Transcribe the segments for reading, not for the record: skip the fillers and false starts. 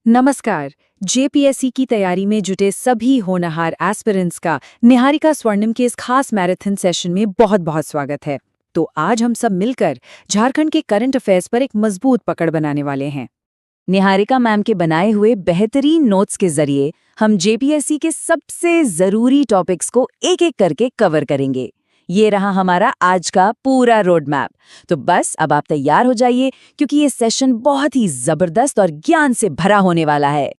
नमस्कार। जेपीएससी की तैयारी में जुटे सभी होनहार एस्पिरेंट्स का निहारिका स्वर्णिम के इस खास मैराथन सेशन में बहुत-बहुत स्वागत है। तो आज हम सब मिलकर झारखंड के करंट अफेयर्स पर एक मजबूत पकड़ बनाने वाले हैं। निहारिका मैम के बनाए हुए बेहतरीन नोट्स के जरिए हम जेपीएससी के सबसे जरूरी टॉपिक्स को एक-एक करके कवर करेंगे। ये रहा हमारा आज का पूरा रोड मैप। तो बस अब आप तैयार हो जाइए क्योंकि ये सेशन बहुत ही जबरदस्त और ज्ञान से भरा होने वाला है।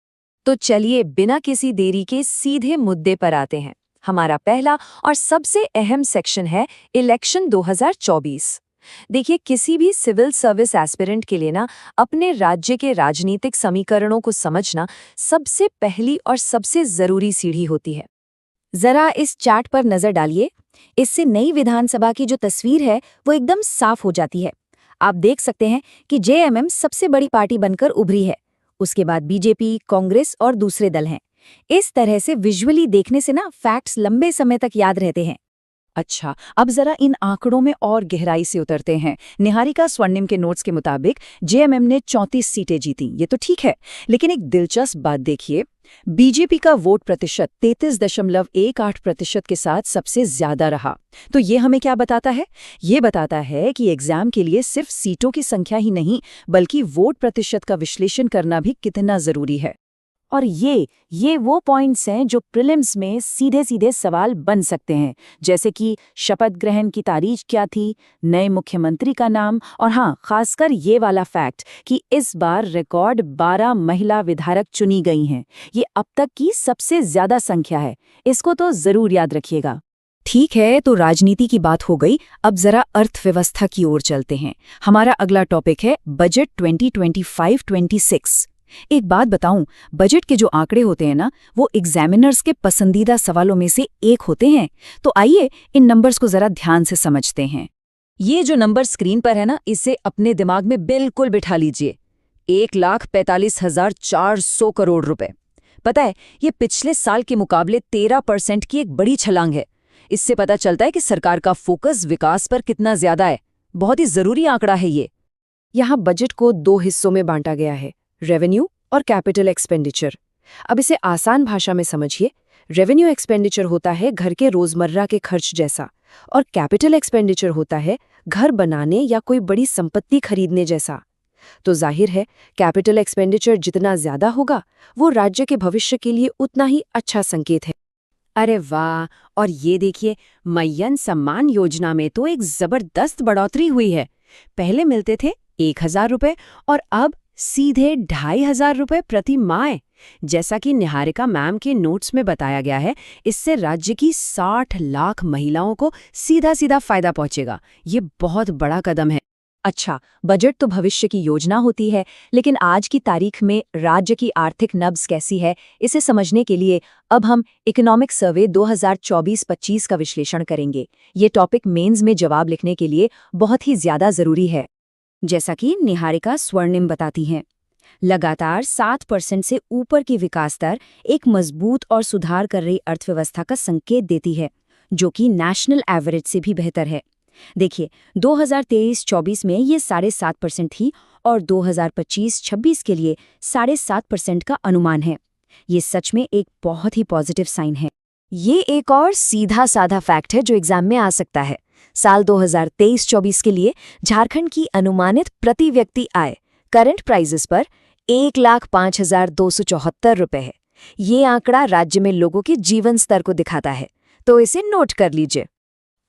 तो चलिए बिना किसी देरी के सीधे मुद्दे पर आते हैं। हमारा पहला और सबसे अहम सेक्शन है इलेक्शन 2024। देखिए, किसी भी सिविल सर्विस एस्पिरेंट के लिए ना अपने राज्य के राजनीतिक समीकरणों को समझना सबसे पहली और सबसे जरूरी सीढ़ी होती है। जरा इस चार्ट पर नजर डालिए। इससे नई विधानसभा की जो तस्वीर है वो एकदम साफ हो जाती है। आप देख सकते हैं कि जेएमएम सबसे बड़ी पार्टी बनकर उभरी है। उसके बाद बीजेपी, कांग्रेस और दूसरे दल हैं। इस तरह से विजुअली देखने से ना फैक्ट्स लंबे समय तक याद रहते हैं। अच्छा, अब जरा इन आंकड़ों में और गहराई से उतरते हैं। निहारिका स्वर्णिम के नोट्स के मुताबिक जेएमएम ने 34 सीटें जीती, ये तो ठीक है, लेकिन एक दिलचस्प बात देखिए, बीजेपी का वोट प्रतिशत 33.18% के साथ सबसे ज्यादा रहा। तो ये हमें क्या बताता है? ये बताता है कि एग्जाम के लिए सिर्फ सीटों की संख्या ही नहीं, बल्कि वोट प्रतिशत का विश्लेषण करना भी कितना जरूरी है। और ये वो पॉइंट्स हैं जो प्रीलिम्स में सीधे सीधे सवाल बन सकते हैं, जैसे कि शपथ ग्रहण की तारीख क्या थी, नए मुख्यमंत्री का नाम, और हाँ, खासकर ये वाला फैक्ट कि इस बार रिकॉर्ड 12 महिला विधायक चुनी गई हैं। ये अब तक की सबसे ज्यादा संख्या है। इसको तो जरूर याद रखिएगा। ठीक है, तो राजनीति की बात हो गई। अब जरा अर्थव्यवस्था की ओर चलते हैं। हमारा अगला टॉपिक है बजट 2025-26। एक बात बताऊं, बजट के जो आंकड़े होते हैं ना, वो एग्जामिनर्स के पसंदीदा सवालों में से एक होते हैं। तो आइए इन नंबर्स को जरा ध्यान से समझते हैं। ये जो नंबर स्क्रीन पर है ना, इसे अपने दिमाग में बिल्कुल बिठा लीजिए। 1,45,400 करोड़ रुपए। पता है, ये पिछले साल के मुकाबले 13% की एक बड़ी छलांग है। इससे पता चलता है कि सरकार का फोकस विकास पर कितना ज्यादा है। बहुत ही जरूरी आंकड़ा है ये। यहाँ बजट को 2 हिस्सों में बांटा गया है, रेवेन्यू और कैपिटल एक्सपेंडिचर। अब इसे आसान भाषा में समझिए। रेवेन्यू एक्सपेंडिचर होता है घर के रोजमर्रा के खर्च जैसा, और कैपिटल एक्सपेंडिचर होता है घर बनाने या कोई बड़ी संपत्ति खरीदने जैसा। तो जाहिर है, कैपिटल एक्सपेंडिचर जितना ज्यादा होगा, वो राज्य के भविष्य के लिए उतना ही अच्छा संकेत है। अरे वाह! और ये देखिए, मय्यन सम्मान योजना में तो एक जबरदस्त बढ़ोतरी हुई है। पहले मिलते थे 1,000 रुपए और अब सीधे 2,500 रुपए प्रति माह। जैसा कि निहारिका मैम के नोट्स में बताया गया है, इससे राज्य की 60 लाख महिलाओं को सीधा सीधा फायदा पहुंचेगा। ये बहुत बड़ा कदम है। अच्छा, बजट तो भविष्य की योजना होती है, लेकिन आज की तारीख में राज्य की आर्थिक नब्ज कैसी है, इसे समझने के लिए अब हम इकोनॉमिक सर्वे 2024-25 का विश्लेषण करेंगे। ये टॉपिक मेंस में जवाब लिखने के लिए बहुत ही ज्यादा जरूरी है। जैसा कि निहारिका स्वर्णिम बताती हैं, लगातार 7% से ऊपर की विकास दर एक मजबूत और सुधार कर रही अर्थव्यवस्था का संकेत देती है, जो कि नेशनल एवरेज से भी बेहतर है। देखिए, 2023-24 में ये 7.5% थी और 2025-26 के लिए 7.5% का अनुमान है। ये सच में एक बहुत ही पॉजिटिव साइन है। ये एक और सीधा साधा फैक्ट है जो एग्जाम में आ सकता है। साल 2023-24 के लिए झारखंड की अनुमानित प्रति व्यक्ति आय करंट प्राइसेस पर 1,05,274 रुपए है। ये आंकड़ा राज्य में लोगों के जीवन स्तर को दिखाता है, तो इसे नोट कर लीजिए।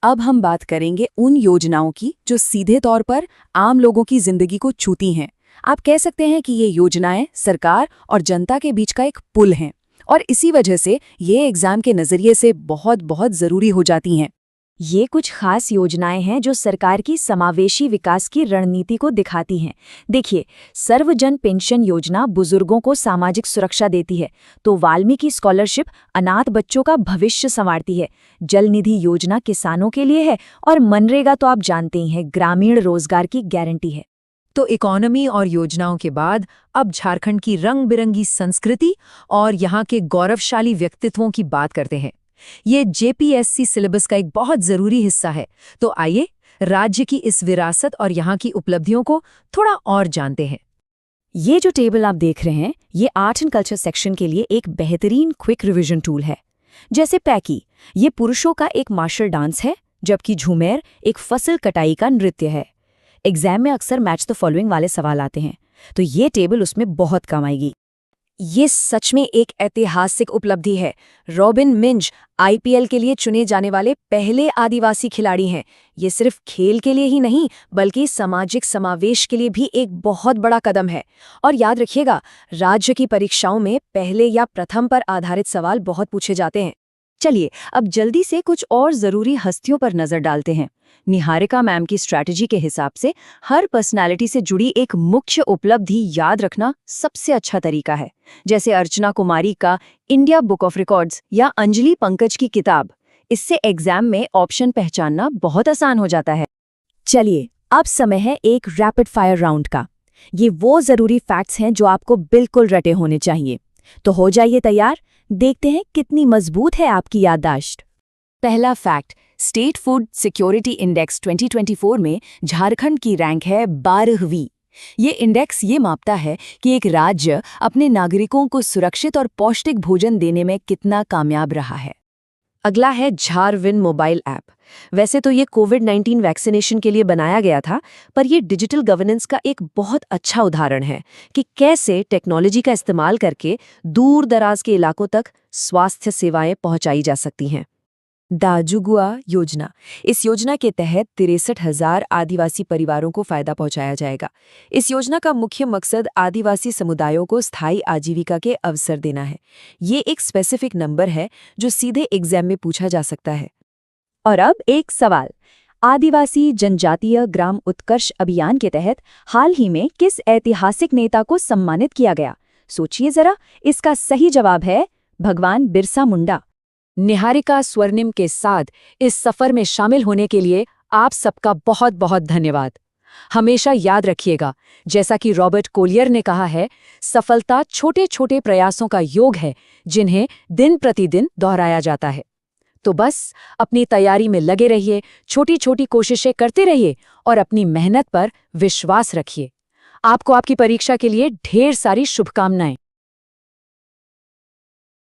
अब हम बात करेंगे उन योजनाओं की जो सीधे तौर पर आम लोगों की जिंदगी को छूती हैं। आप कह सकते हैं कि ये योजनाएं सरकार और जनता के बीच का एक पुल हैं, और इसी वजह से ये एग्जाम के नजरिए से बहुत बहुत जरूरी हो जाती हैं। ये कुछ खास योजनाएं हैं जो सरकार की समावेशी विकास की रणनीति को दिखाती हैं। देखिए, सर्वजन पेंशन योजना बुजुर्गों को सामाजिक सुरक्षा देती है, तो वाल्मीकि स्कॉलरशिप अनाथ बच्चों का भविष्य संवारती है। जल निधि योजना किसानों के लिए है, और मनरेगा तो आप जानते ही हैं, ग्रामीण रोजगार की गारंटी है। तो इकोनॉमी और योजनाओं के बाद अब झारखंड की रंग बिरंगी संस्कृति और यहाँ के गौरवशाली व्यक्तित्वों की बात करते हैं। ये जेपीएससी सिलेबस का एक बहुत जरूरी हिस्सा है। तो आइए राज्य की इस विरासत और यहाँ की उपलब्धियों को थोड़ा और जानते हैं। ये जो टेबल आप देख रहे हैं, ये आर्ट एंड कल्चर सेक्शन के लिए एक बेहतरीन क्विक रिवीजन टूल है। जैसे पैकी, ये पुरुषों का एक मार्शल डांस है, जबकि झूमेर एक फसल कटाई का नृत्य है। एग्जाम में अक्सर मैच द फॉलोइंग वाले सवाल आते हैं, तो ये टेबल उसमें बहुत काम आएगी। ये सच में एक ऐतिहासिक उपलब्धि है। रॉबिन मिंज आईपीएल के लिए चुने जाने वाले पहले आदिवासी खिलाड़ी हैं। ये सिर्फ खेल के लिए ही नहीं, बल्कि सामाजिक समावेश के लिए भी एक बहुत बड़ा कदम है। और याद रखिएगा, राज्य की परीक्षाओं में पहले या प्रथम पर आधारित सवाल बहुत पूछे जाते हैं। चलिए अब जल्दी से कुछ और जरूरी हस्तियों पर नजर डालते हैं। निहारिका मैम की स्ट्रैटेजी के हिसाब से हर पर्सनालिटी से जुड़ी एक मुख्य उपलब्धि याद रखना सबसे अच्छा तरीका है। जैसे अर्चना कुमारी का इंडिया बुक ऑफ रिकॉर्ड्स या अंजलि पंकज की किताब। इससे एग्जाम में ऑप्शन पहचानना बहुत आसान हो जाता है। चलिए अब समय है एक रैपिड फायर राउंड का। ये वो जरूरी फैक्ट्स हैं जो आपको बिल्कुल रटे होने चाहिए। तो हो जाइए तैयार, देखते हैं कितनी मजबूत है आपकी याददाश्त। पहला fact, state food security index 2024 में झारखंड की रैंक है 12वीं। ये इंडेक्स ये मापता है कि एक राज्य अपने नागरिकों को सुरक्षित और पौष्टिक भोजन देने में कितना कामयाब रहा है। अगला है झारविन मोबाइल ऐप। वैसे तो ये कोविड-19 वैक्सीनेशन के लिए बनाया गया था, पर ये डिजिटल गवर्नेंस का एक बहुत अच्छा उदाहरण है कि कैसे टेक्नोलॉजी का इस्तेमाल करके दूर दराज के इलाकों तक स्वास्थ्य सेवाएं पहुंचाई जा सकती हैं। दाजुगुआ योजना, इस योजना के तहत 63,000 आदिवासी परिवारों को फायदा पहुंचाया जाएगा। इस योजना का मुख्य मकसद आदिवासी समुदायों को स्थायी आजीविका के अवसर देना है। ये एक स्पेसिफिक नंबर है जो सीधे एग्जाम में पूछा जा सकता है। और अब एक सवाल, आदिवासी जनजातीय ग्राम उत्कर्ष अभियान के तहत हाल ही में किस ऐतिहासिक नेता को सम्मानित किया गया? सोचिए जरा, इसका सही जवाब है भगवान बिरसा मुंडा। निहारिका स्वर्णिम के साथ इस सफर में शामिल होने के लिए आप सबका बहुत बहुत धन्यवाद। हमेशा याद रखिएगा, जैसा कि रॉबर्ट कोलियर ने कहा है, सफलता छोटे छोटे प्रयासों का योग है जिन्हें दिन प्रतिदिन दोहराया जाता है। तो बस अपनी तैयारी में लगे रहिए, छोटी छोटी कोशिशें करते रहिए और अपनी मेहनत पर विश्वास रखिए। आपको आपकी परीक्षा के लिए ढेर सारी शुभकामनाएं।